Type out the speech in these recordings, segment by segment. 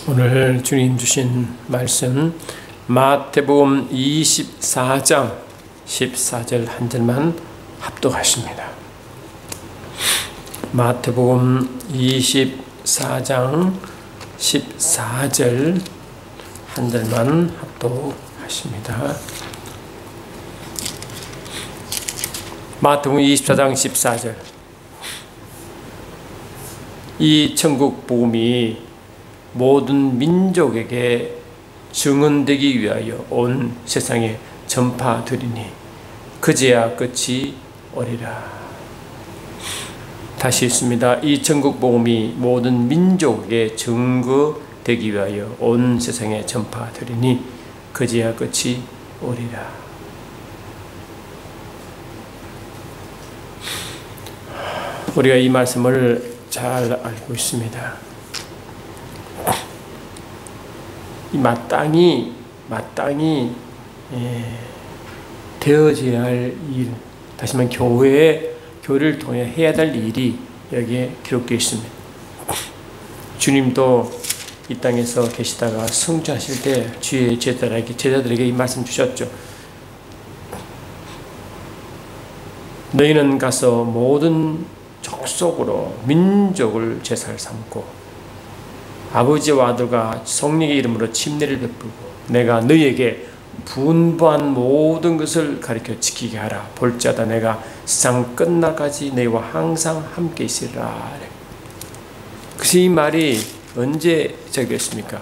오늘 주님 주신 말씀 마태복음 24장 14절 한 절만 합독하십니다. 마태복음 24장 14절 한 절만 합독하십니다. 마태복음 24장 14절. 이 천국 복음이 모든 민족에게 증언되기 위하여 온 세상에 전파되리니 그제야 끝이 오리라. 다시 읽습니다. 이 천국 복음이 모든 민족에게 증거되기 위하여 온 세상에 전파되리니 그제야 끝이 오리라. 우리가 이 말씀을 잘 알고 있습니다. 이 마땅히 되어져야 할 일, 다시 말하면 교회를 통해 해야 될 일이 여기에 기록되어 있습니다. 주님도 이 땅에서 계시다가 성취하실 때 주의 제자들에게 이 말씀 주셨죠. 너희는 가서 모든 족속으로 민족을 제사를 삼고 아버지와 아들과 성령의 이름으로 침례를 베풀고 내가 너희에게 분부한 모든 것을 가르쳐 지키게 하라. 볼지어다 내가 세상 끝날까지 너희와 항상 함께 있으리라. 그래서 이 말이 언제 적용했습니까?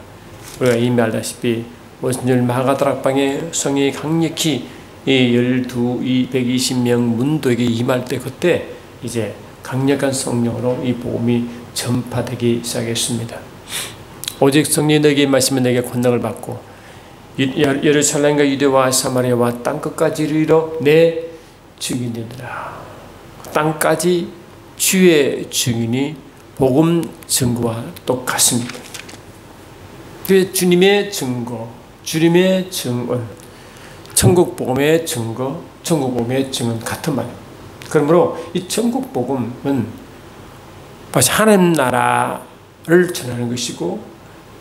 우리가 이미 알다시피 오순절 마가다락방에 성령이 강력히 이 120명 문도에게 임할 때 그때 이제 강력한 성령으로 이 복음이 전파되기 시작했습니다. 오직 성령이 너에게 임하시면 너에게 권능을 받고 예루살렘과 유대와 사마리아와 땅끝까지 이르러 내 증인이니라. 땅까지 주의 증인이 복음 증거와 똑같습니다. 그 주님의 증거, 주님의 증언, 천국 복음의 증거, 천국 복음의 증언 같은 말입니다. 그러므로 이 천국 복음은 하나님 나라를 전하는 것이고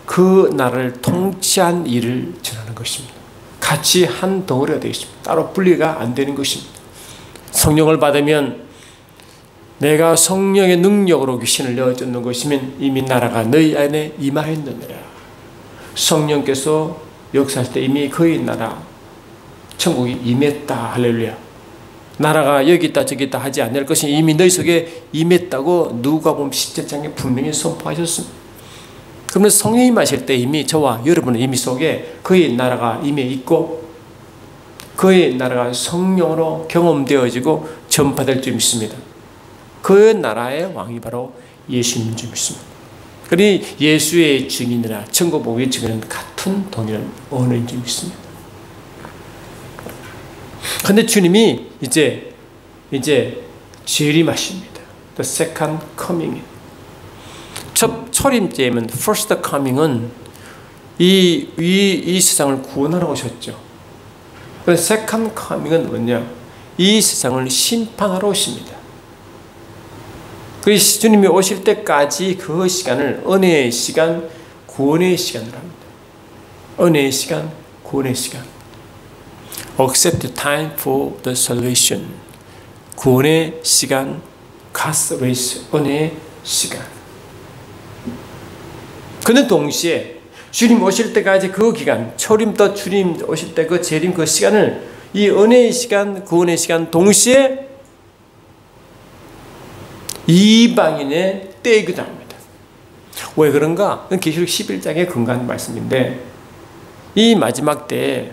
그 나라를 통치한 일을 전하는 것입니다. 같이 한 덩어리가 되어 있습니다. 따로 분리가 안 되는 것입니다. 성령을 받으면 내가 성령의 능력으로 귀신을 내어쫓는 것이면 이미 나라가 너희 안에 임하였느니라. 성령께서 역사할 때 이미 그의 나라 천국이 임했다. 할렐루야. 나라가 여기 있다 저기 있다 하지 않을 것이 이미 너희 속에 임했다고 누가복음 17장에 분명히 선포하셨습니다. 그러면 성령이 임하실 때 이미 저와 여러분의 임의 속에 그의 나라가 임해 있고 그의 나라가 성령으로 경험되어지고 전파될 줄 믿습니다. 그 나라의 왕이 바로 예수님인 줄 믿습니다. 그러니 예수의 증인이나 천국 복음의 증인은 같은 동일한 언어인 줄 믿습니다. 그런데 주님이 이제 재림하십니다. The second coming. 첫 초림제임은 first coming은 이 세상을 구원하러 오셨죠. second coming은 뭐냐? 이 세상을 심판하러 오십니다. 그 주님이 오실 때까지 그 시간을 은혜의 시간, 구원의 시간으로 합니다. 은혜의 시간, 구원의 시간. Accept time for the salvation. 구원의 시간, God's grace, 은혜의 시간. 그는 동시에 주님 오실 때까지 그 기간, 초림부터 주님 오실 때 그 재림 그 시간을 이 은혜의 시간, 구원의 시간 동시에 이방인의 때이기도 합니다. 왜 그런가? 계시록 11장의 근간 말씀인데 이 마지막 때에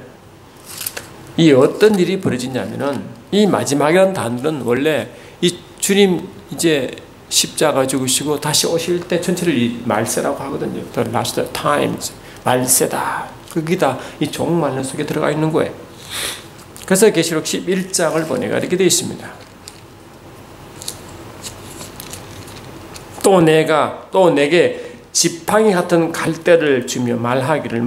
이 어떤 일이 벌어지냐면은 이 마지막이라는 단어는 원래 이 주님 이제 십자가 죽으시고 다시 오실 때 전체를 이 말세라고 하거든요. The last times. 말세다. 거기다 이 종말론 속에 들어가 있는 거예요. 그래서 계시록 11장을 보니까 이렇게 되어 있습니다. 또 내게 지팡이 같은 갈대를 주며 말하기를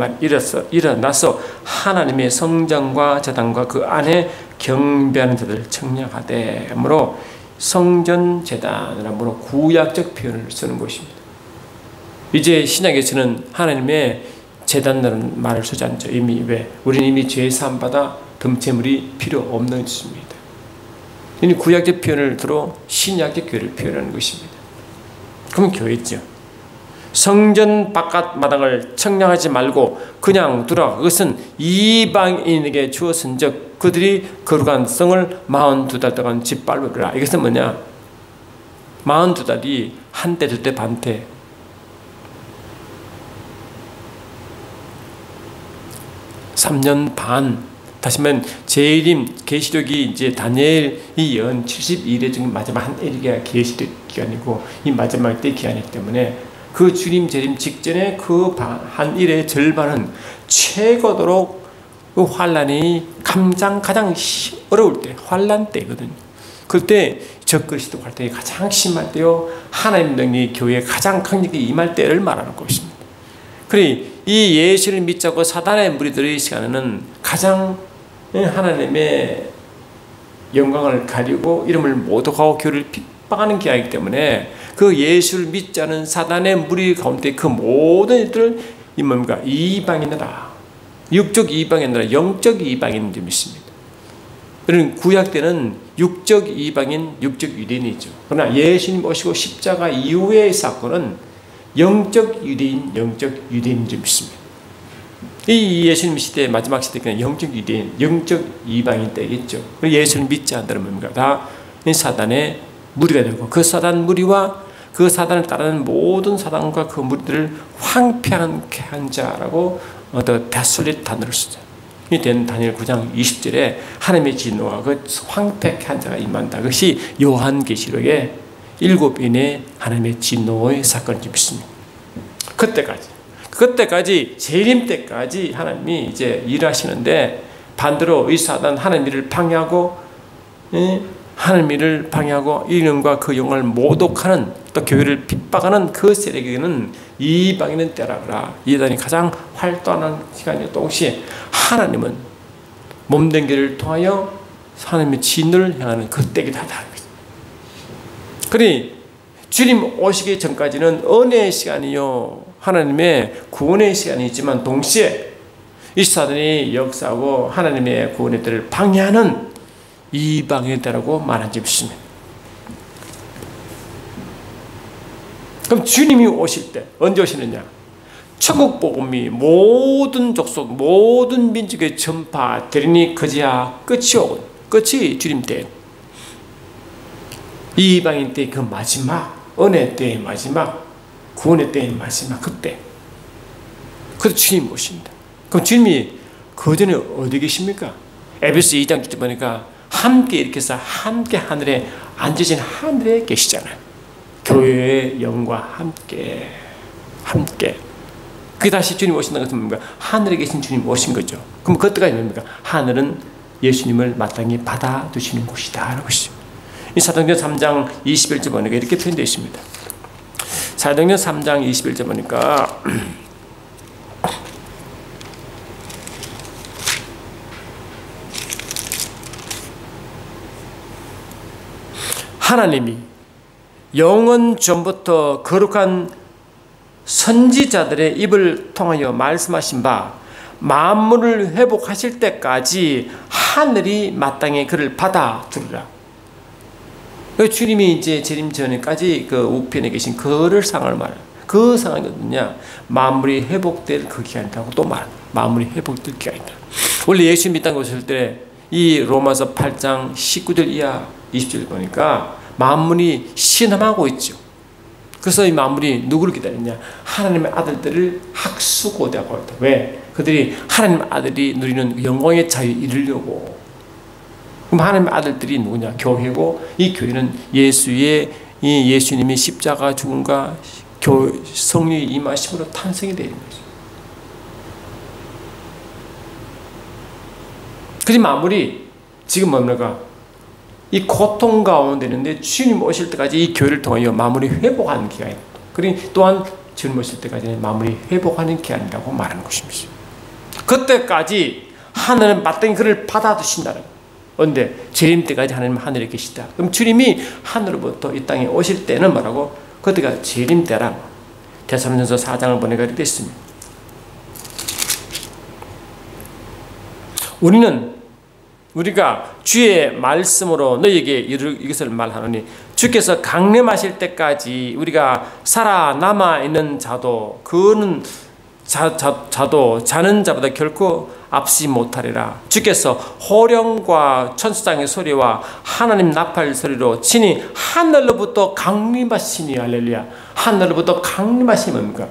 일어나서 하나님의 성전과 제단과 그 안에 경배하는 자들을 청량하되 하므로 성전 제단이라므로 구약적 표현을 쓰는 것입니다. 이제 신약에서는 하나님의 제단이라는 말을 쓰지 않죠. 이미 왜? 우리는 이미 죄 사함 받아 금제물이 필요 없는 것입니다. 이 구약적 표현을 들어 신약적 교회를 표현하는 것입니다. 그러면 교회죠. 성전 바깥 마당을 청량하지 말고 그냥 두라. 그것은 이방인에게 주었은즉 그들이 거룩한 성을 42달 동안 짓밟으라. 이것은 뭐냐? 42달이 한때, 두때, 반때. (3년 반). 다시 말하면 재림 계시록이 이제 다니엘이 연 72일의 중에 마지막 한 일기가 계시록 기간이고 이 마지막 때 기간이기 때문에 그 주님 재림 직전에 그 한 일의 절반은 최고도록 그 환란이 가장 어려울 때 환란 때거든요. 그때 적그리스도 활동이 가장 심할 때요, 하나님 능력이 교회에 가장 강력히 임할 때를 말하는 것입니다. 그래 이 예수를 믿자고 사단의 무리들의 시간에는 가장 하나님의 영광을 가리고 이름을 모독하고 교회를 핍박하는 기간이기 때문에 그 예수를 믿지 않은 사단의 무리 가운데 그 모든 이들을 이 뭡니까? 이방인이라. 육적 이방인이라 영적 이방인 좀 있습니다. 그런 구약 때는 육적 이방인, 육적 유대인이죠. 그러나 예수님 오시고 십자가 이후의 사건은 영적 유대인, 영적 유대인 좀 있습니다. 이 예수님 시대 마지막 시대는 영적 유대인, 영적 이방인 때겠죠. 예수를 믿지 않다는 뭡니까? 다 사단의 무리가 되고 그 사단 무리와 그 사단을 따르는 모든 사단과 그 무리들을 황폐하게 한 자라고 다술릿 단어를 쓰죠. 이 다니엘 9장 20절에 하나님의 진노와 그 황폐하게 한 자가 임한다. 그것이 요한계시록의 7인의 하나님의 진노의 사건이 있습니다. 그때까지 재림 때까지 하나님이 이제 일하시는데 반대로 이 사단 하나님을 방해하고 하나님을 방해하고 이름과 그 영광을 모독하는 또 교회를 핍박하는 그 세력에게는 이방인은 때라라. 이단이 가장 활동하는 시간이 동시에 하나님은 몸된 길을 통하여 하나님의 진노를 향하는 그 때이다. 그러니 주님 오시기 전까지는 은혜의 시간이요 하나님의 구원의 시간이 있지만 동시에 이 사단이 역사하고 하나님의 구원의 때를 방해하는 이방인의 때라고 말한 적이 있습니다. 그럼 주님이 오실 때 언제 오시느냐? 천국 복음이 모든 족속 모든 민족에 전파되리니 그제야 끝이 오군. 끝이 주님 때 이방인 때 그 마지막 은혜 때의 마지막 구원의 때의 마지막 그때 주님 오신다. 그럼 주님이 그 전에 어디 계십니까? 에베소 2장 6절 보니까 함께 이렇게 해서 함께 하늘에 앉으신 하늘에 계시잖아요. 교회의 영과 함께 그게 다시 주님 오신다는 것은 뭡니까? 하늘에 계신 주님 오신 거죠. 그럼 그때가 뭡니까? 하늘은 예수님을 마땅히 받아두시는 곳이다 라고 하시죠. 이 사도행전 3장 21절 보니까 이렇게 표현되어 있습니다. 사도행전 3장 21절 보니까 하나님이 영원 전부터 거룩한 선지자들의 입을 통하여 말씀하신 바 만물을 회복하실 때까지 하늘이 마땅히 그를 받아들이라. 주님이 이제 재림 전에까지 그 우편에 계신 그를 상황을 말해요. 그 상황이 어디냐? 만물이 회복될 그 기간이라고 또 말합니다. 만물이 회복될 기간이다. 원래 예수 믿다는 것을 때 이 로마서 8장 19절 이하 20절 보니까 만물이 신음하고 있죠. 그래서 이 만물이 누구를 기다리냐? 하나님의 아들들을 학수고대하고 있다. 왜? 그들이 하나님의 아들이 누리는 영광의 자유에 이르려고. 그럼 하나님의 아들들이 누구냐? 교회고 이 교회는 예수님이 십자가 죽음과 성령의 임하심으로 탄생이 되는 거죠. 그래서 만물이 지금 뭡니까? 이 고통 가운데 있는데 주님 오실 때까지 이 교회를 통하여 만물이 회복하는 기간입니다. 그리고 또한 주님 오실 때까지는 만물이 회복하는 기간이라고 말하는 것입니다. 그때까지 하늘은 마땅히 그를 받아두신다는 거예요. 그런데 재림 때까지 하나님 하늘에 계시다. 그럼 주님이 하늘로부터 이 땅에 오실 때는 뭐라고? 그때가 재림 때라. 데살로니가서 4장을 보내가 이렇게 됐습니다. 우리가 주의 말씀으로 너희에게 이것을 말하노니 주께서 강림하실 때까지 우리가 살아남아 있는 자도 자는 자보다 결코 앞서지 못하리라. 주께서 호령과 천사장의 소리와 하나님 나팔 소리로 친히 하늘로부터 강림하시니. 할렐루야. 하늘로부터 강림하시니 뭡니까?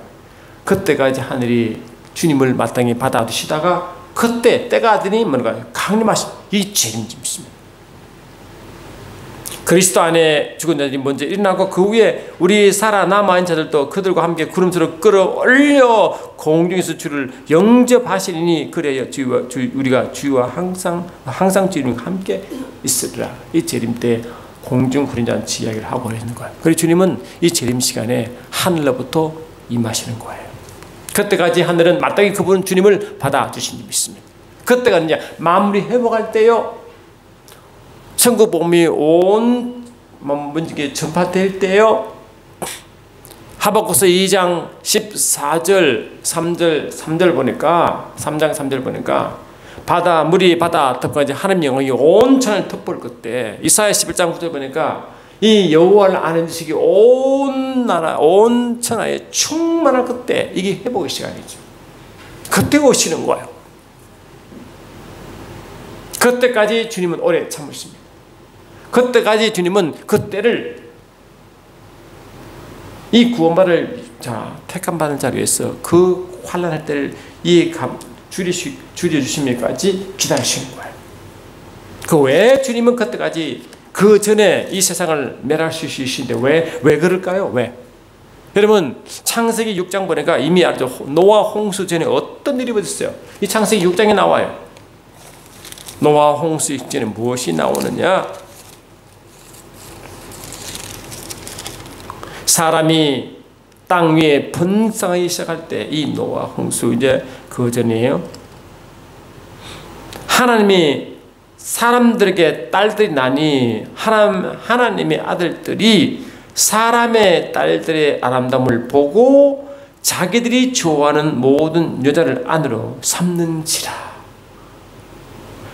그때까지 하늘이 주님을 마땅히 받아두시다가 그때 때가 되니 뭔가 강림하신 이 책임짐입니다. 그리스도 안에 죽은 자들이 먼저 일어나고 그 후에 우리 살아남아있는 자들도 그들과 함께 구름으로 끌어올려 공중에서 주를 영접하시리니 그래야 우리가 주와 항상 주님과 함께 있으리라. 이 재림 때 공중 구린잔치 이야기를 하고 있는 거예요. 그리고 주님은 이 재림 시간에 하늘로부터 임하시는 거예요. 그때까지 하늘은 마땅히 그분 주님을 받아주신 줄 믿습니다. 그때가 이제 마무리 회복할 때요, 천국 복음이 온 문지기에 전파될 때요, 하박국서 2장 14절 3절 보니까 3장 3절 보니까 물이 바다 덮고 하나님 영광이 온 천을 덮을 그때, 이사야 11장 9절 보니까 이 여호와를 아는 지식이 온 나라 온 천하에 충만할 그때, 이게 회복의 시간이죠. 그때 오시는 거예요. 그때까지 주님은 오래 참으십니다. 그때까지 주님은 그때를 이 구원받을 택함 받은 자를 위해서 그 환난할 때를 줄여주시면까지 기다리시는 거예요. 그 왜 주님은 그때까지 그 전에 이 세상을 멸할 수 있으신데 왜 그럴까요? 왜? 여러분 창세기 6장 보니까 이미 알죠. 노아 홍수 전에 어떤 일이 벌어졌어요. 이 창세기 6장에 나와요. 노아 홍수 전에 무엇이 나오느냐? 사람이 땅 위에 번성하기 시작할 때, 이 노아 홍수 이제 그 전이에요. 하나님이 사람들에게 딸들이 나니 하나님의 아들들이 사람의 딸들의 아름다움을 보고 자기들이 좋아하는 모든 여자를 아내로 삼는지라.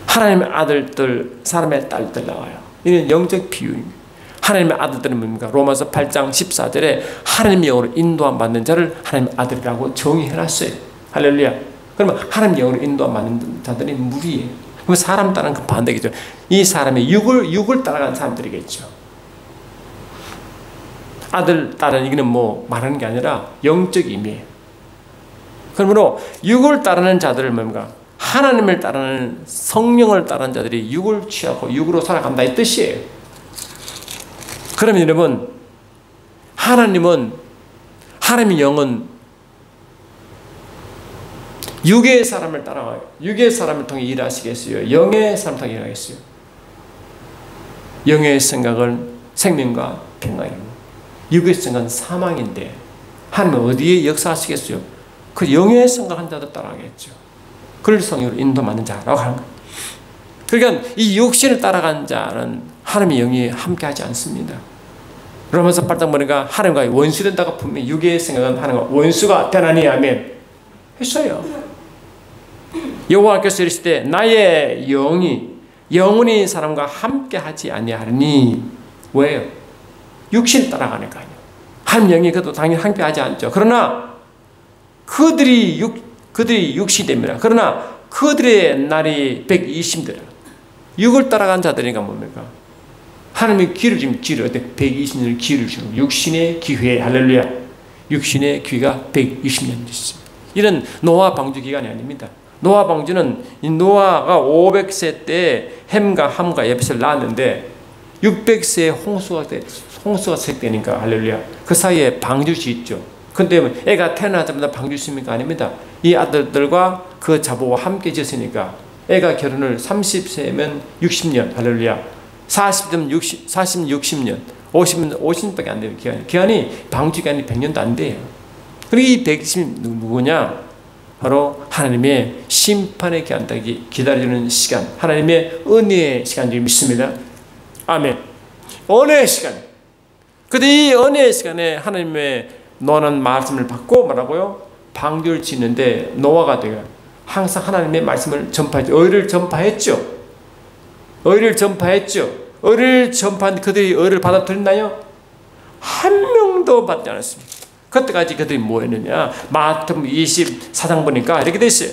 하나님의 아들들, 사람의 딸들 나와요. 이는 영적 비유입니다. 하나님의 아들들은 뭡니까? 로마서 8장 14절에 하나님의 영으로 인도함 받는 자를 하나님의 아들이라고 정의해놨어요. 할렐루야. 그러면 하나님의 영으로 인도함 받는 자들이 무리예요. 그럼 사람 따르는 그 반대겠죠. 이 사람의 육을 따라가는 사람들이겠죠. 아들 따르는 이거는 뭐 말하는 게 아니라 영적 의미예요. 그러므로 육을 따르는 자들을 뭡니까? 하나님을 따르는 성령을 따르는 자들이 육을 취하고 육으로 살아간다 이 뜻이에요. 그러면 여러분, 하나님의 영은 육의 사람을 따라가요. 육의 사람을 통해 일하시겠어요? 영의 사람을 통해 일하겠어요? 영의 생각은 생명과 평강이고 육의 생각은 사망인데 하나님은 어디에 역사하시겠어요? 그 영의 생각한 자도 따라가겠죠. 그를 성령으로 인도받는 자라고 하는 거예요. 그러니까 이 육신을 따라간 자는 하나님의 영이 함께하지 않습니다. 로마서 8장 보니까 하나님과 원수된다고 분명히 육의 생각은 하나님과 원수가 되나니 아멘 했어요. 여호와께서 이르실 때 나의 영이 영원히 사람과 함께하지 아니하리니. 왜요? 육신을 따라가니까요. 하나님 영이 그도 당연히 함께하지 않죠. 그러나 그들이 육신이 됩니다. 그러나 그들의 날이 120년 육을 따라간 자들이니까 뭡니까? 하나님의 기를 지금 120년을 기를 주는 육신의 기회. 할렐루야. 육신의 기회가 120년 있습니다. 이런 노아 방주 기간이 아닙니다. 노아 방주는 이 노아가 500세 때 햄과 함과 야벳을 낳았는데 600세에 홍수가 시작되니까 할렐루야. 그 사이에 방주 짓죠. 근데 애가 태어나자마자 방주 짓습니까? 아닙니다. 이 아들들과 그 자보와 함께 지었으니까 애가 결혼을 30세면 60년 할렐루야. 40년 60년 50년밖에 안 돼요. 기간이 방주 기간이 100년도 안 돼요. 그리고 이 120년 누구냐? 바로 하나님의 심판의 기한까지 기다려주는 시간, 하나님의 은혜의 시간 줄 믿습니다. 아멘. 은혜의 시간. 근데 이 은혜의 시간에 하나님의 노아는 말씀을 받고 뭐라고요? 방주를 짓는데 노아가 돼요. 항상 하나님의 말씀을 전파했죠. 의를 전파했죠. 의를 전파했죠. 의를 전파한 그들이 의를 받아들였나요? 한 명도 받지 않았습니다. 그때까지 그들이 뭐 했느냐? 마태복음 24장 보니까 이렇게 돼 있어요.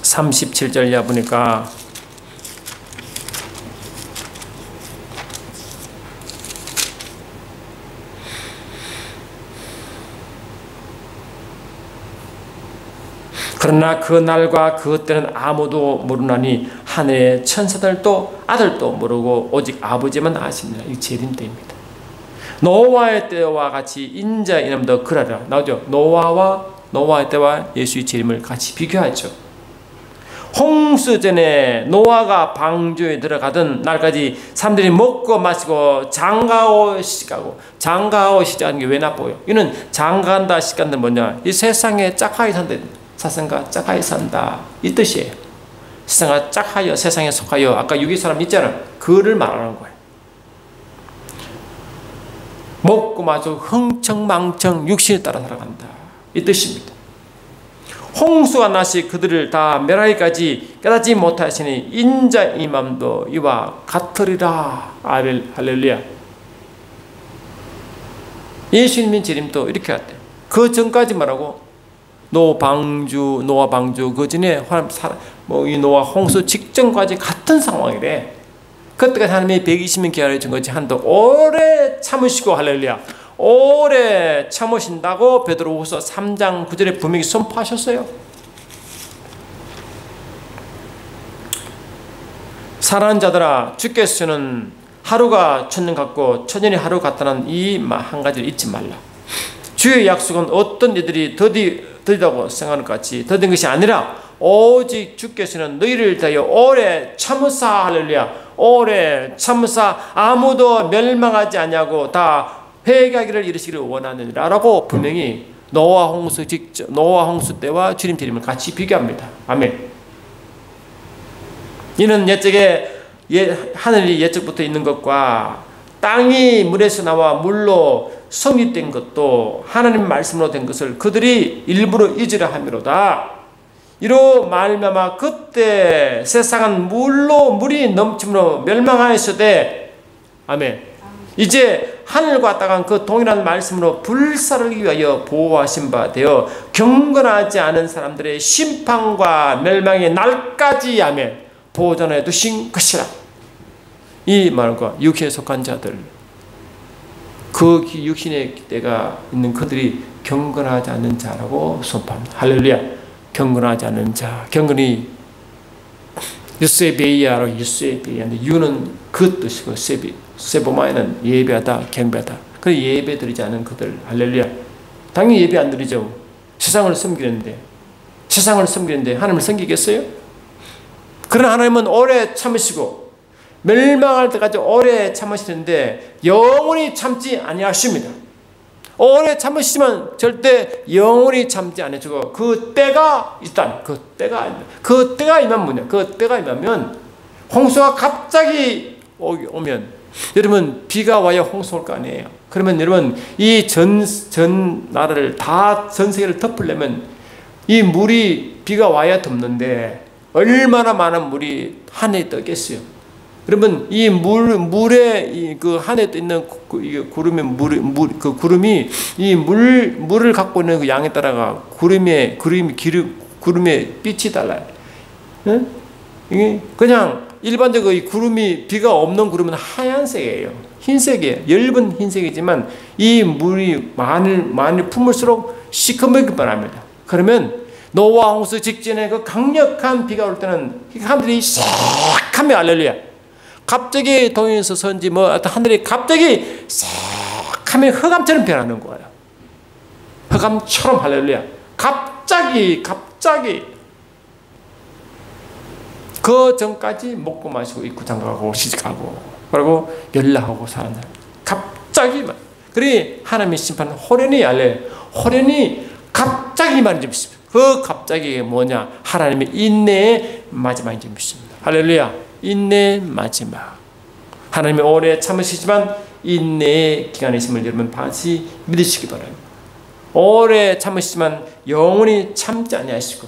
37절 이하 보니까 그러나 그 날과 그 때는 아무도 모르나니 하늘의 천사들도 아들도 모르고 오직 아버지만 아시느니라. 이 재림 때입니다. 노아의 때와 같이 인자의 이름도 그러라 나오죠. 노아의 때와 예수의 재림을 같이 비교하죠. 홍수 전에 노아가 방주에 들어가던 날까지 사람들이 먹고 마시고 장가오 시작하는 게 왜 나빠요? 이는 장가한다 시간들 뭐냐? 이 세상에 짝하게 산다. 사상과 짝하게 산다 이 뜻이에요. 세상과 짝하여 세상에 속하여 아까 유기 사람 있잖아. 그를 말하는 거예요. 먹고 마시고 흥청망청 육신에 따라 살아간다 이 뜻입니다. 홍수가 나시 그들을 다 멸하기까지 깨닫지 못하시니 인자의 맘도 이와 같으리라. 할렐루야. 예수님의 재림도 이렇게 같대요. 그 전까지 말하고 노아 방주 그 전에 이 노아 홍수 직전까지 같은 상황이래. 그때까지 하나님이 120년 기다려 준 거지. 한도 오래 참으시고 할렐루야. 오래 참으신다고 베드로후서 3장 9절에 분명히 선포하셨어요. 사랑하는 자들아 주께서는 하루가 천년 같고 천년이 하루 같다는 이 한 가지를 잊지 말라. 주의 약속은 어떤 이들이 더디다고 생각하는 것 같이 더딘 것이 아니라 오직 주께서는 너희를 대하여 오래 참으사 할렐루야. 오래 참으사 아무도 멸망하지 아니하고 다 회개하기를 이르시기를 원하느니라 라고 분명히 노아 홍수 때와 주님 재림을 같이 비교합니다. 아멘. 이는 옛적에 하늘이 옛적부터 있는 것과 땅이 물에서 나와 물로 성립된 것도 하나님 말씀으로 된 것을 그들이 일부러 잊으려 함이로다. 이로 말미암아 그때 세상은 물이 넘침으로 멸망하였으되 아멘. 이제 하늘과 땅은 그 동일한 말씀으로 불사르기 위하여 보호하신 바 되어 경건하지 않은 사람들의 심판과 멸망의 날까지 아멘 보존해 두신 것이라. 이 말과 육신에 속한 자들 그 육신의 때가 있는 그들이 경건하지 않는 자라고 선포합니다. 할렐루야. 경건하지 않는 자. 경건이 유세베이아로 유세베이아인데 유는 그 뜻이고 세보마에는 예배하다 경배하다. 그 예배 드리지 않은 그들. 할렐루야. 당연히 예배 안 드리죠. 세상을 섬기는데 하나님을 섬기겠어요? 그러나 하나님은 오래 참으시고 멸망할 때까지 오래 참으시는데 영원히 참지 아니하십니다. 오래 참으시지만 절대 영원히 참지 아니하시고 그 때가 있다. 그 때가 임하면 뭐냐? 그 때가 임하면 홍수가 갑자기 오면 여러분 비가 와야 홍수 올 거 아니에요. 그러면 여러분 이 전 나라를 다 전 세계를 덮으려면 이 물이 비가 와야 덮는데 얼마나 많은 물이 하늘에 떠겠어요. 여러분 이 물에 그 하늘에 떠 있는 그 구름이 이 물을 갖고 있는 그 양에 따라가 구름의 빛이 달라요. 응? 이게 그냥 일반적으로 이 구름이 비가 없는 구름은 하얀색이에요. 흰색이에요. 엷은 흰색이지만 이 물이 많이 품을수록 시커멓게 변합니다. 그러면 노아 홍수 직전에 그 강력한 비가 올 때는 사람들이 싹하면 할렐루야. 갑자기 동해에서 선지 하늘이 갑자기 싹하면 흑암처럼 변하는 거예요. 흑암처럼 할렐루야. 갑자기 그 전까지 먹고 마시고 입고 장가가고 시집가고 그리고 연락하고 사는 사람 갑자기만. 그래 하나님의 심판 호련히 갑자기 말인 것입니다. 그 갑자기 뭐냐? 하나님의 인내의 마지막인 줄 믿습니다. 할렐루야. 인내의 마지막. 하나님이 오래 참으시지만 인내의 기간이 있음을 여러분 반드시 믿으시기 바랍니다. 오래 참으시지만 영원히 참지 아니하시고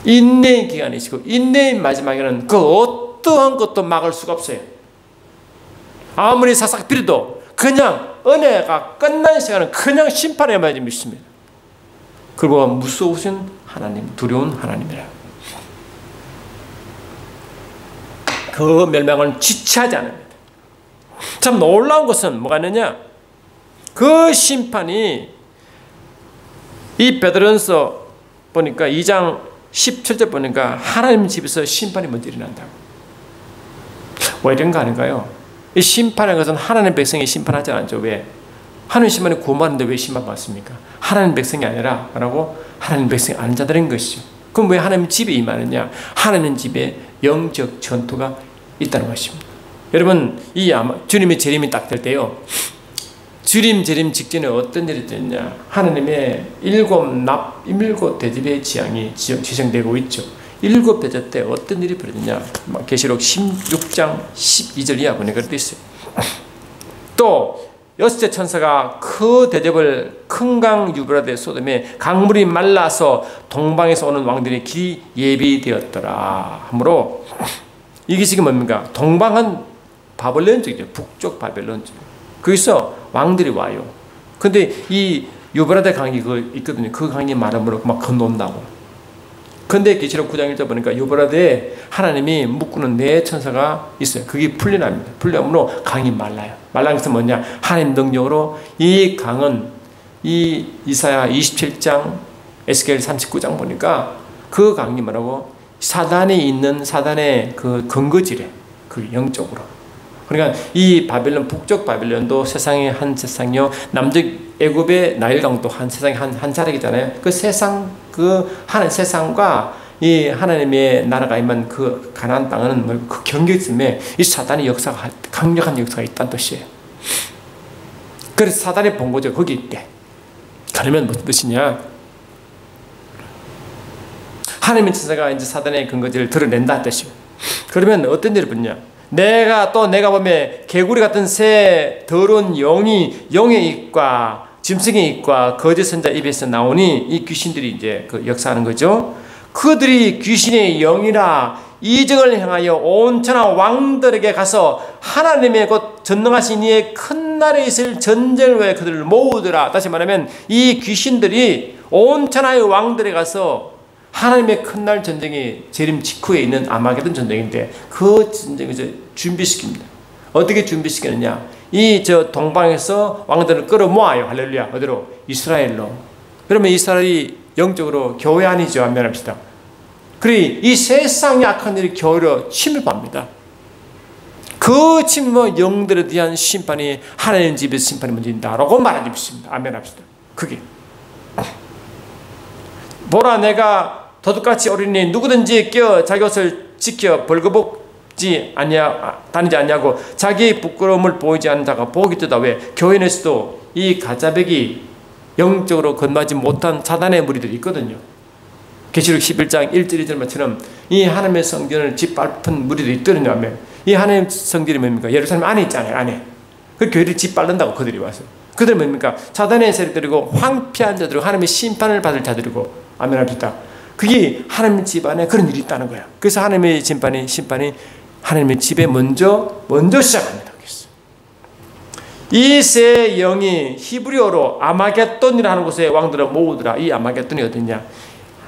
인내의 기간이시고 인내의 마지막에는 그 어떠한 것도 막을 수가 없어요. 아무리 사삭 비려도 그냥 은혜가 끝난 시간은 그냥 심판에 맞이 믿습니다. 그리고 무서우신 하나님, 두려운 하나님이라. 그 멸망은 지체하지 않습니다. 참 놀라운 것은 뭐가 있느냐? 그 심판이 이 베드로전서 보니까 2장 17절 보니까 하나님 집에서 심판이 먼저 일어난다고. 왜 이런 거 아닌가요? 이 심판의 것은 하나님 백성이 심판하지 않죠. 왜? 하나님 심판이 고마운데 왜 심판받습니까? 하나님 백성이 아니라 뭐라고? 하나님 백성이 아닌 자들인 것이죠. 그럼 왜 하나님 집에 임하느냐? 하나님 집에 영적 전투가 있다는 것입니다. 여러분, 이 아마 주님의 재림이 딱 될 때요. 주님 재림 직전에 어떤 일이 있느냐? 하나님의 일곱 대접의 지향이 지정되고 있죠. 일곱 대접 때 어떤 일이 벌어지냐? 계시록 16장 12절 이하 보니까 그렇게 있어요. 또 여섯째 천사가 그 대접을 큰 강 유브라데 소돔에 강물이 말라서 동방에서 오는 왕들의 길이 예비되었더라 하므로 이게 지금 뭡니까? 동방은 바벨론 쪽이죠. 북쪽 바벨론 쪽. 거기서 왕들이 와요. 근데 이 유브라데 강이 있거든요. 그 강이 마름으로 막 건너온다고. 근데 계시록 9장 1절 보니까 유브라데에 하나님이 묶는 네 천사가 있어요. 그게 풀려납니다. 풀려함으로 강이 말라요. 말라는 것은 뭐냐? 하나님 능력으로 이 강은 이 이사야 27장 에스겔 39장 보니까 그 강이 뭐라고? 사단이 있는 사단의 그 근거지래. 그 영적으로. 그러니까 이 바벨론, 북쪽 바벨론도 세상의 한 세상이요. 남쪽 애굽의 나일강도 한 세상의 한 자락이잖아요. 그 세상, 세상과 이 하나님의 나라가 임한 그 가나안 땅은 그 경계쯤에 이 사단의 역사가, 강력한 역사가 있다는 뜻이에요. 그래서 사단이 본 거죠. 거기 있대. 그러면 무슨 뜻이냐? 하나님의 천사가 이제 사단의 근거지를 드러낸다는 뜻이에요. 그러면 어떤 일을 보냐? 내가 보면 개구리 같은 새 더러운 영의 입과 짐승의 입과 거짓 선자 입에서 나오니 이 귀신들이 이제 그 역사하는 거죠. 그들이 귀신의 영이라 이적을 행하여 온 천하 왕들에게 가서 하나님의 곧 전능하신 이의 큰 날에 있을 전쟁을 위해 그들을 모으더라. 다시 말하면 이 귀신들이 온 천하의 왕들에 가서 하나님의 큰 날 전쟁이 재림 직후에 있는 아마게돈 전쟁인데 그 전쟁을 준비시킵니다. 어떻게 준비시키느냐? 이 동방에서 왕들을 끌어모아요. 할렐루야. 어디로? 이스라엘로. 그러면 이스라엘이 영적으로 교회 아니죠. 안면합시다. 그리 이 세상의 악한 일이 교회로 침입합니다. 그 침입은 영들에 대한 심판이 하나님 집에서 심판이 먼저 있다라고 말하고 있습니다. 안면합시다. 그게 보라, 내가 도둑같이 어린이 누구든지 껴 자기 옷을 지켜 벌거벗지 다니지 않냐고 자기의 부끄러움을 보이지 않는 자가 복이 있다. 왜? 교회 내에서도 이 가짜배기 영적으로 건너지 못한 사단의 무리들이 있거든요. 계시록 11장 1절 2절만처럼 이 하나님의 성전을 짓밟은 무리들이 있거든요. 이 하나님의 성전이 뭡니까? 예루살렘 안에 있잖아요. 안에. 그 교회를 짓밟는다고 그들이 와서. 그들은 뭡니까? 사단의 세력들이고 황폐한 자들이고 하나님의 심판을 받을 자들이고. 아멘 합시다. 그게 하나님의 집 안에 그런 일이 있다는 거예요. 그래서 하나님의 심판이 하나님의 집에 먼저 시작합니다. 이 세 영이 히브리어로 아마겟돈이라는 곳에 왕들을 모으더라. 이 아마겟돈이 어디냐?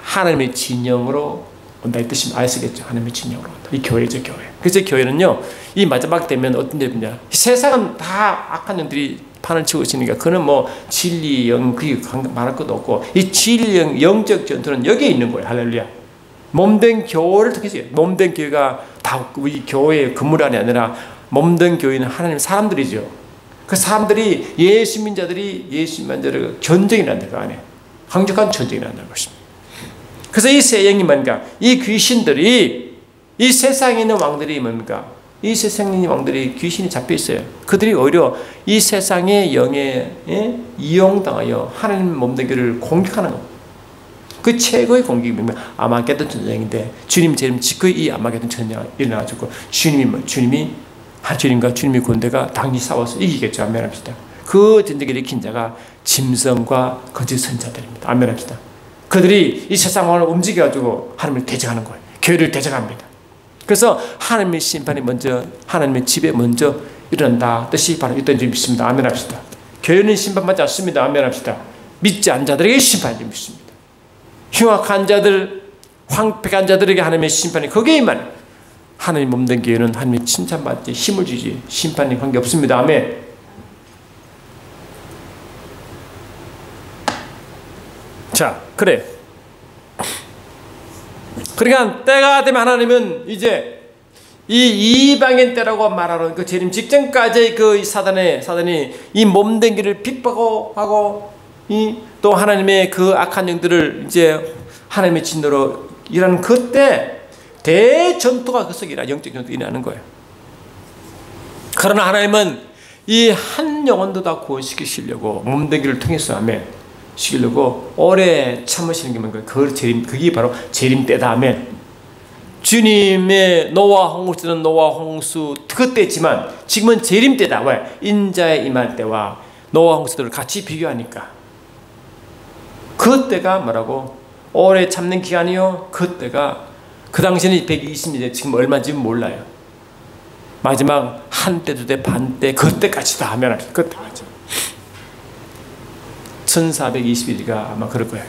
하나님의 진영으로 온다 이 뜻입니다. 아시겠죠? 하나님의 진영으로 온다. 이 교회죠, 교회. 그래서 교회는요, 이 마지막 되면 어떤 일이냐? 세상은 다 악한 영들이 판을 치고 있으니까 그는 뭐 진리 영 그게 말할 것도 없고 이 진리 영적 전투는 여기에 있는 거예요. 할렐루야. 몸된 교회를 통해서 몸된 교회가 다 우리 교회의 건물 안이 아니라 몸된 교회는 하나님 사람들이죠. 그 사람들이 예수 믿는 자들을 전쟁이 난다. 그 안에 강력한 전쟁이 난다는 것입니다. 그래서 이 세 영이 뭔가? 이 귀신들이 이 세상에 있는 왕들이 뭡니까? 이 세상에 있는 왕들이 귀신이 잡혀 있어요. 그들이 오히려 이 세상의 영에 이용당하여 하나님 몸된 교회를 공격하는 겁니다. 그 최고의 공격이 뭡니까? 아마겟돈 전쟁인데 주님 재림 직후에 이 아마겟돈 전쟁이 일어나가지고 주님이 주님과 주님의 군대가 당연히 싸워서 이기겠죠. 아멘합시다. 그 전쟁을 일으킨 자가 짐승과 거짓 선자들입니다. 아멘합시다. 그들이 이 세상을 움직여가지고 하나님을 대적하는 거예요. 교회를 대적합니다. 그래서 하나님의 심판이 먼저, 하나님의 집에 먼저 일어난다 뜻이 바로 있던 줄 믿습니다. 아멘합시다. 교회는 심판받지 않습니다. 아멘합시다. 믿지 않은 자들에게 심판이 믿습니다. 흉악한 자들, 황폐한 자들에게 하나님의 심판이 거기에 임하는, 하나님 몸된 교회는 하나님의 칭찬받지 힘을 주지 심판이 관계없습니다. 아멘. 자, 그래. 그러니까 때가 되면 하나님은 이제 이 이방인 때라고 말하는 그 재림 직전까지 그 사단이 이 몸된 길을 핍박하고 또 하나님의 그 악한 영들을 이제 하나님의 진노로 일하는 그때 대전투가 그 속에 일어나, 영적 전투가 일어나는 거예요. 그러나 하나님은 이 한 영혼도 다 구원시키시려고 몸된 길을 통해서 아멘 시키려고 오래 참으시는 게 뭔가요? 그게 바로 재림 때다. 아멘. 주님의 노아 홍수는 노아 홍수 그때지만 지금은 재림 때다. 왜? 인자의 임할 때와 노아 홍수들을 같이 비교하니까 그때가 뭐라고? 오래 참는 기간이요. 그때가 그 당시에는 120년, 지금 얼마인지 몰라요. 마지막 한때, 두때, 반때, 그때까지다 하면 그때까지 1420일이가 아마 그럴 거예요.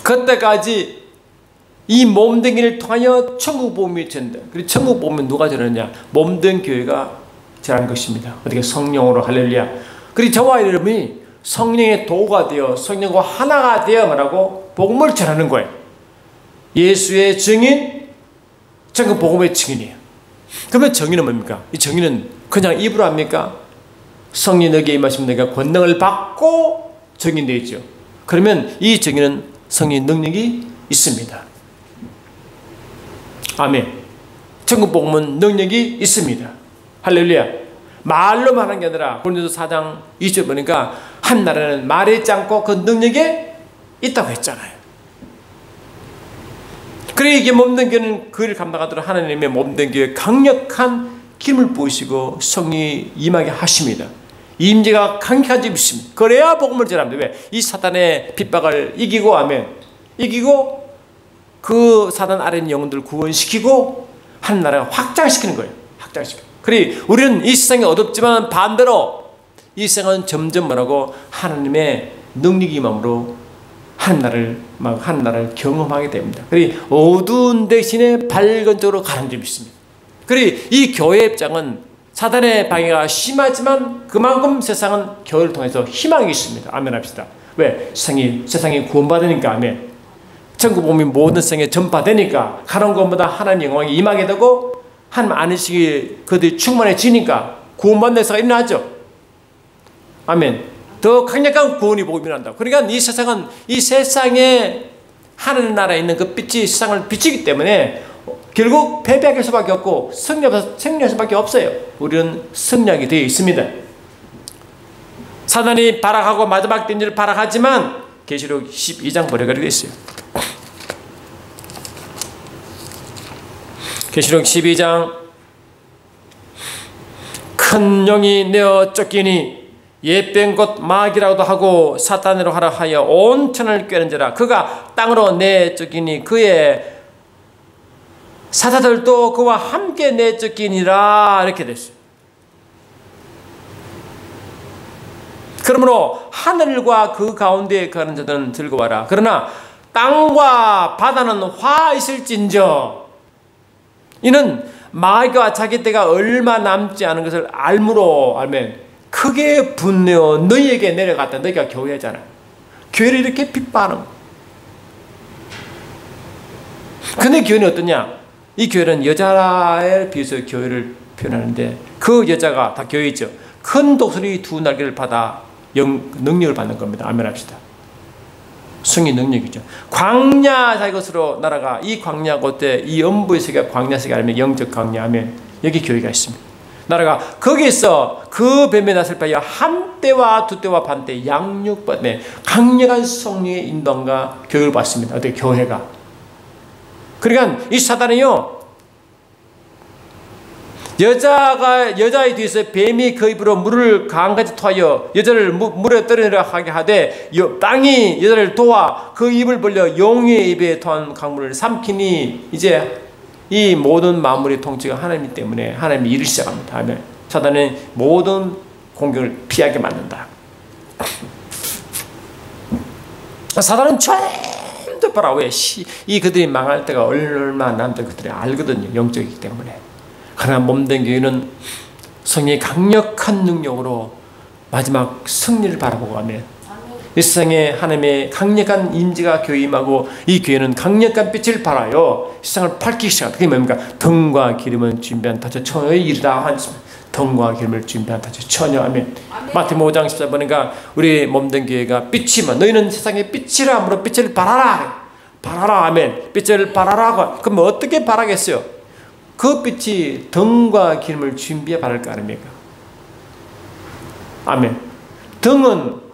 그때까지 이 몸된 길을 통하여 천국 복음이 전다. 그리고 천국 복음은 누가 전하느냐? 몸된 교회가 전하는 것입니다. 어떻게? 성령으로. 할렐루야. 그리고 저와 여러분이 성령의 도가 되어 성령과 하나가 되어 말하고 복음을 전하는 거예요. 예수의 증인, 천국 복음의 증인이에요. 그러면 정의는 뭡니까? 이 정의는 그냥 입으로 합니까? 성령 너에게 임하시면 내가 권능을 받고 정의되죠. 그러면 이 정의는 성령 능력이 있습니다. 아멘. 천국 복음은 능력이 있습니다. 할렐루야. 말로만 하는 게 아니라 고린도서 4장 20절 보니까 한 나라는 말했지 않고 그 능력에 있다고 했잖아요. 그래 이게 몸된 교회는 그 일을 감당하도록 하나님의 몸된 교회에 강력한 기름을 부으시고 성령이 임하게 하십니다. 임재가 강력한 점이 있습니다. 그래야 복음을 전합니다. 왜? 이 사단의 핍박을 이기고 아멘. 이기고 그 사단 아래 있는 영혼들을 구원시키고 한 나라가 확장시키는 거예요. 확장시키고. 그래 우리는 이 세상이 어둡지만 반대로 이 세상은 점점 뭐라고 하나님의 능력이 임함으로 한 나라를 경험하게 됩니다. 그래 어두운 대신에 밝은 쪽으로 가는 점이 있습니다. 그래 이 교회 입장은 사단의 방해가 심하지만 그만큼 세상은 교회를 통해서 희망이 있습니다. 아멘 합시다. 왜? 세상이 구원받으니까. 아멘. 천국 복음이 모든 세상에 전파되니까 가는 것보다 하나님의 영광이 임하게 되고 하나님 안으시기 그들이 충만해지니까 구원받는 역사가 일어나죠. 아멘. 더 강력한 구원이 복음이 일어난다. 그러니까 이 세상은 이 세상에 하늘 나라에 있는 그 빛이 세상을 비치기 때문에 결국 패배할 수밖에 없고 승리할 수밖에 없어요. 우리는 승리하게 되어 있습니다. 사단이 발악하고 마지막 때인지를 발악하지만 계시록 12장 보려고 되어 있어요. 계시록 12장 큰 영이 내어 쫓기니 옛뱀 곧 마귀라고도 하고 사탄으로 하라 하여 온 천을 꿰는지라 그가 땅으로 내쫓기니 그의 사자들도 그와 함께 내쫓기니라 이렇게 됐어요. 그러므로 하늘과 그 가운데에 거하는 자들은 들고 와라. 그러나 땅과 바다는 화 있을진저 이는 마귀와 자기 때가 얼마 남지 않은 것을 알므로 알면 크게 분내어 너희에게 내려갔다. 너희가 교회잖아. 교회를 이렇게 핍박하는 거야. 근데 교회는 어떠냐? 이 교회는 여자에 비해서 교회를 표현하는데 그 여자가 다 교회죠. 큰 독수리 두 날개를 받아 능력을 받는 겁니다. 아멘 합시다. 승리 능력이죠. 광야 자기 것으로 날아가 이 광야 곳에 이 음부의 세계가 광야 세계가 아니면 영적 광야 하면 여기 교회가 있습니다. 나라가 거기에서 그 뱀에 낯을 파여 한 때와 두 때와 반 때 양육받네 강력한 성령의 인도함과 교육을 받습니다. 어떻게 교회가 그러니까 이 사단은요, 여자의 뒤에서 뱀이 그 입으로 물을 강같이 토하여 여자를 물에 떨어내려 하게 하되 땅이 여자를 도와 그 입을 벌려 용의 입에 토한 강물을 삼키니 이제 이 모든 만물의 통치가 하나님 때문에 하나님이 일을 시작합니다. 아멘. 사단은 모든 공격을 피하게 만든다. 사단은 전부 봐라. 왜? 이 그들이 망할 때가 얼마 남들 그들이 알거든요. 영적이기 때문에. 그러나 몸된 교회는 성령의 강력한 능력으로 마지막 승리를 바라보고 가면 이 세상에 하나님의 강력한 임재가 교회에 임하고 이 교회는 강력한 빛을 발하여 세상을 밝히기 시작합니다. 그게 뭡니까? 등과 기름은 준비한 다저 처녀의 일이다 하셨습니다. 등과 기름을 준비한 다저 처녀. 아멘. 마태복음 5장 14번이니까 우리 몸된 교회가 빛이면 너희는 세상의 빛이라 함으로 빛을 발하라. 발하라. 아멘. 빛을 발하라. 그럼 어떻게 발하겠어요? 그 빛이 등과 기름을 준비해 바를 거 아닙니까? 아멘. 등은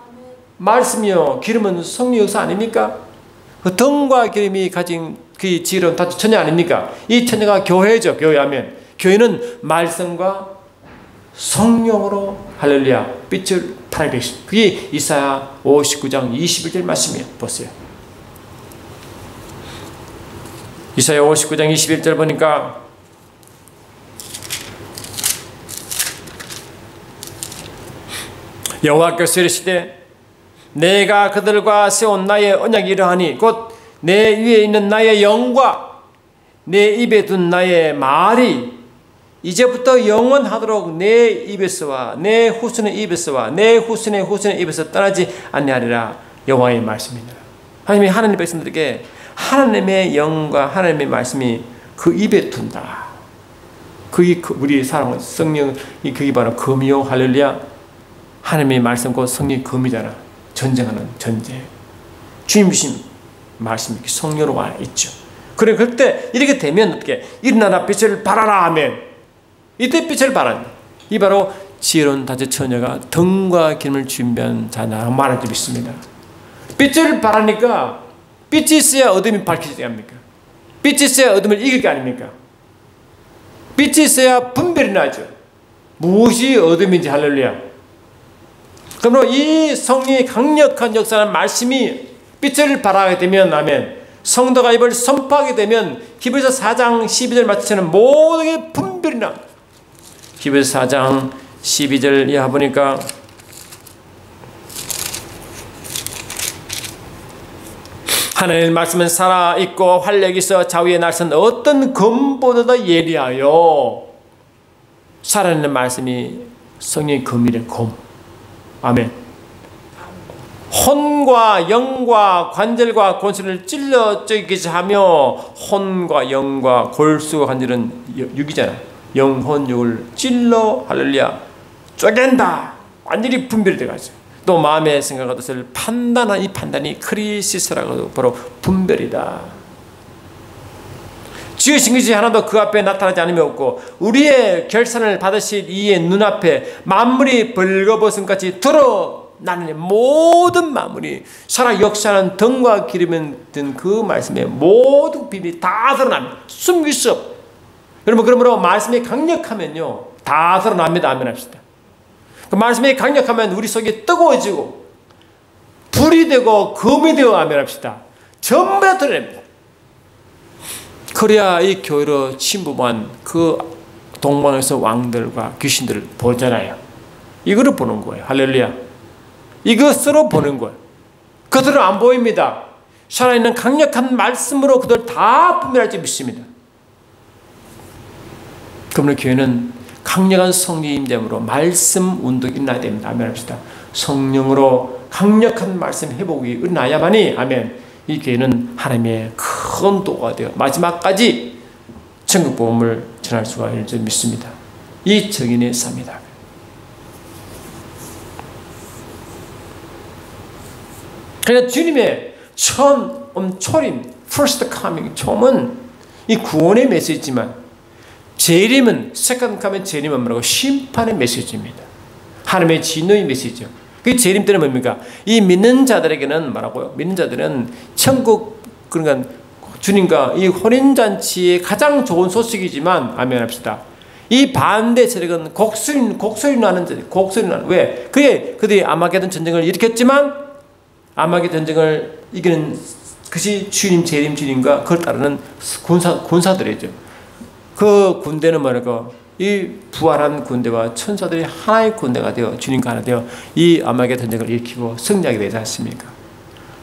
말씀이요, 기름은 성령 역사 아닙니까? 그 등과 기름이 가진 그 지혜로운 다 처녀 아닙니까? 이 처녀가 교회죠. 교회. 아멘. 교회는 말씀과 성령으로 할렐루야 빛을 발하게 되십니다. 그게 이사야 59장 21절 말씀이에요. 보세요. 이사야 59장 21절 보니까 여호와께서 이르시되 내가 그들과 세운 나의 언약이 이러하니 곧 내 위에 있는 나의 영과 내 입에 둔 나의 말이 이제부터 영원하도록 내 입에서와 내 후손의 입에서와 내 후손의 후손의 입에서 떠나지 아니하리라. 여호와의 말씀이니라. 하나님의 백성들에게 하나님의 영과 하나님의 말씀이 그 입에 둔다. 그게 우리 사랑은 성령, 그게 바로 금이요. 할렐루야. 하나님의 말씀 곧 성령이 금이잖아. 전쟁하는 전쟁. 주님 주신 말씀이 성령으로 와 있죠. 그래 그때 이렇게 되면 어떻게? 일어나라 빛을 발하라 하면 이때 빛을 발한다. 이 바로 지혜로운 다저 처녀가 등과 기름을 준비한 자나 말할 줄 있습니다. 빛을 발하니까 빛이 있어야 어둠이 밝혀지지 않습니까? 빛이 있어야 어둠을 이길 게 아닙니까? 빛이 있어야 분별이 나죠. 무엇이 어둠인지. 할렐루야. 그러므로 이 성령의 강력한 역사는 말씀이 빛을 발하게 되면 아멘. 성도가 이걸 선포하게 되면 히브리서 4장 12절 말씀처럼 모든 게 분별이 나. 히브리서 4장 12절 이하 보니까 하나님의 말씀은 살아있고 활력이 있어 좌우에 날선 어떤 검보다도 예리하여 살아있는 말씀이 성령의 검이래. 검. 아멘. 혼과 영과 관절과 골수를 찔러 쪼개게 하며 혼과 영과 골수와 관절은 육이잖아. 영혼 육을 찔러 할렐루야 쪼갠다. 완전히 분별이 돼가지고 또 마음의 생각과 뜻을 판단한 이 판단이 크리시스라고 바로 분별이다. 지으신 것이 하나도 그 앞에 나타나지 않으며 없고 우리의 결산을 받으실 이의 눈앞에 만물이 벌거벗음같이 드러나는 모든 만물이 살아 역사하는 등과 기름에 든 그 말씀의 모든 비밀이 다 드러납니다. 숨길 수 없. 여러분 그러므로 말씀이 강력하면요 다 드러납니다. 아멘 합시다. 그 말씀이 강력하면 우리 속이 뜨거워지고 불이 되고 검이 되어 아멘 합시다. 전부 다 드러냅니다. 그래야 이 교회로 침범한 그 동방에서 왕들과 귀신들을 보잖아요. 이거를 보는 거예요. 할렐루야. 이것으로 보는 거예요. 그들은 안 보입니다. 살아있는 강력한 말씀으로 그들 다 분별할 줄 믿습니다. 그러므로 교회는 강력한 성령의 임재함으로 말씀 운동이 일어나야 됩니다. 아멘 합시다. 성령으로 강력한 말씀 회복이 일어나야만이 아멘. 이 교회는 하나님의 큰 도가 되어 마지막까지 천국 복음을 전할 수가 있을 줄 믿습니다. 이 정인의 삶이다. 그러나 주님의 처음 초림, first coming, 처음은 이 구원의 메시지지만 재림은 second coming, 재림은 뭐라고? 심판의 메시지입니다. 하나님의 진노의 메시지죠. 그 재림 때는 뭡니까? 이 믿는 자들에게는 뭐라고요? 믿는 자들은 천국, 그러니까 주님과 이 혼인잔치의 가장 좋은 소식이지만, 아멘 합시다. 이 반대 세력은 곡소리 나는 왜? 그들이 아마게돈 전쟁을 일으켰지만, 아마게돈 전쟁을 이기는 그것이 주님, 재림 주님과 그걸 따르는 군사들이죠. 그 군대는 뭐랄까, 이 부활한 군대와 천사들이 하나의 군대가 되어 주님과 하나 되어 이 아마게돈 전쟁을 일으키고 승리하게 되지 않습니까?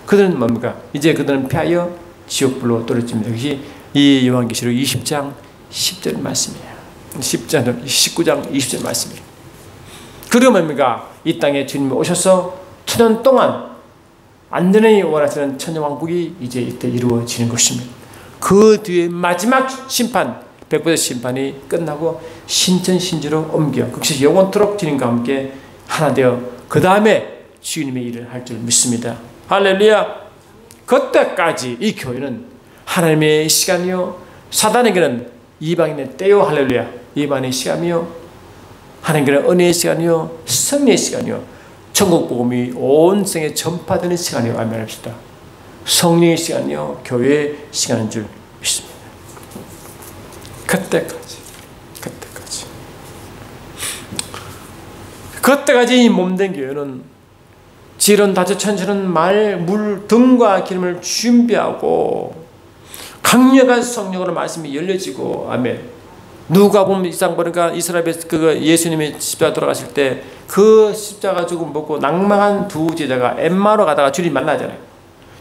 그들은 뭡니까? 이제 그들은 패하여 지옥불로 떨어집니다. 그것이 이 요한계시록 20장 10절 말씀이에요. 19장 20절 말씀이에요. 그러면 뭡니까? 이 땅에 주님이 오셔서 천년 동안 안전히 원하시는 천년왕국이 이제 이때 이루어지는 것입니다. 그 뒤에 마지막 심판, 백보자 심판이 끝나고 신천신주로 옮겨 그것이 영원토록 주님과 함께 하나 되어 그 다음에 주님의 일을 할 줄 믿습니다. 할렐루야. 그때까지 이 교회는 하나님의 시간이요, 사단에게는 이방인의 때요, 할렐루야, 이방인의 시간이요, 하나님께는 은혜의 시간이요, 승리의 시간이요, 천국 복음이 온 세상에 전파되는 시간이요, 아멘 합시다. 성령의 시간이요, 교회의 시간인 줄 믿습니다. 그때까지 이 몸된 교회는 지른 다저 천천은 물 등과 기름을 준비하고 강력한 성령으로 말씀이 열려지고, 아멘. 누가 보면 이상 보니까 이스라엘에 그 예수님이 십자가 돌아가실 때 그 십자가 죽음 먹고 낭망한 두 제자가 엠마오로 가다가 주님 만나잖아요.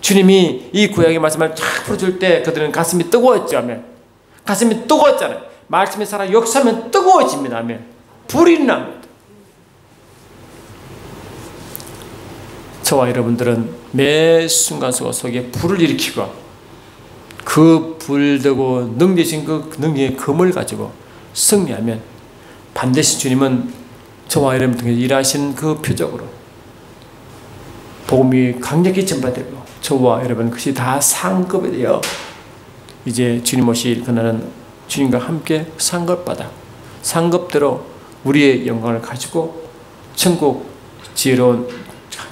주님이 이 구약의 말씀을 쫙 풀어줄 때 그들은 가슴이 뜨거웠죠, 아멘. 가슴이 뜨거웠잖아요. 말씀이 살아 역사하면 뜨거워집니다, 아멘. 불이 납니다. 저와 여러분들은 매 순간순간 속에 불을 일으키고 그 불되고 능되신 그 능력의 검을 가지고 승리하면 반드시 주님은 저와 여러분 통해 일하시는 그 표적으로 복음이 강력히 전파되고 저와 여러분 그것이 다 상급이 되어 이제 주님 오실 그날은 주님과 함께 상급받아 상급대로 우리의 영광을 가지고 천국 지혜로운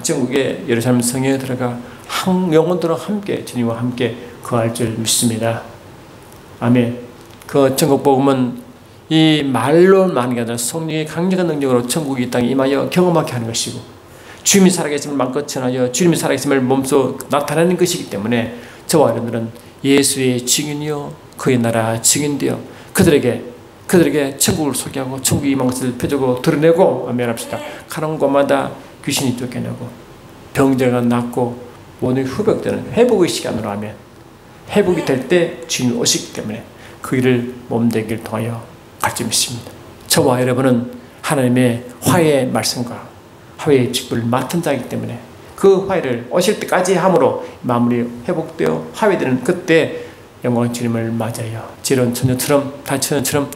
천국의 예루살렘 성에 들어가 영원토록 함께 주님과 함께 거할 줄 믿습니다. 아멘. 그 천국 복음은 이 말로만 게 아니라 성령의 강력한 능력으로 천국이 이 땅에 임하여 경험하게 하는 것이고 주님이 살아계심을 마음껏 전하여 주님이 살아계심을 몸소 나타내는 것이기 때문에 저와 여러분들은 예수의 증인이요 그의 나라 증인되어 그들에게 천국을 소개하고 천국이 임한 것을 표적으로 드러내고, 아멘 합시다. 가는 곳마다 귀신이 쫓겨나고 병자가 낫고 모든 회복되는 회복의 시간으로 하면 회복이 될 때 주님이 오시기 때문에 그 일을 몸되기를 통하여 갈 줄 믿습니다. 저와 여러분은 하나님의 화해의 말씀과 화해의 직분을 맡은 자이기 때문에 그 화해를 오실 때까지 함으로 마무리 회복되어 화해되는 그때 영광 주님을 맞아요. 지런 처녀처럼 다처녀처럼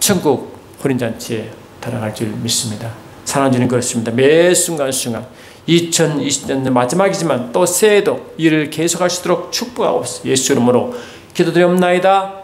천국 혼인잔치에 들어갈 줄 믿습니다. 사랑하는 주님 그렇습니다. 매 순간순간 2020년 마지막이지만 또 새해도 일을 계속할 수 있도록 축복하옵소서. 예수 이름으로 기도드리옵나이다.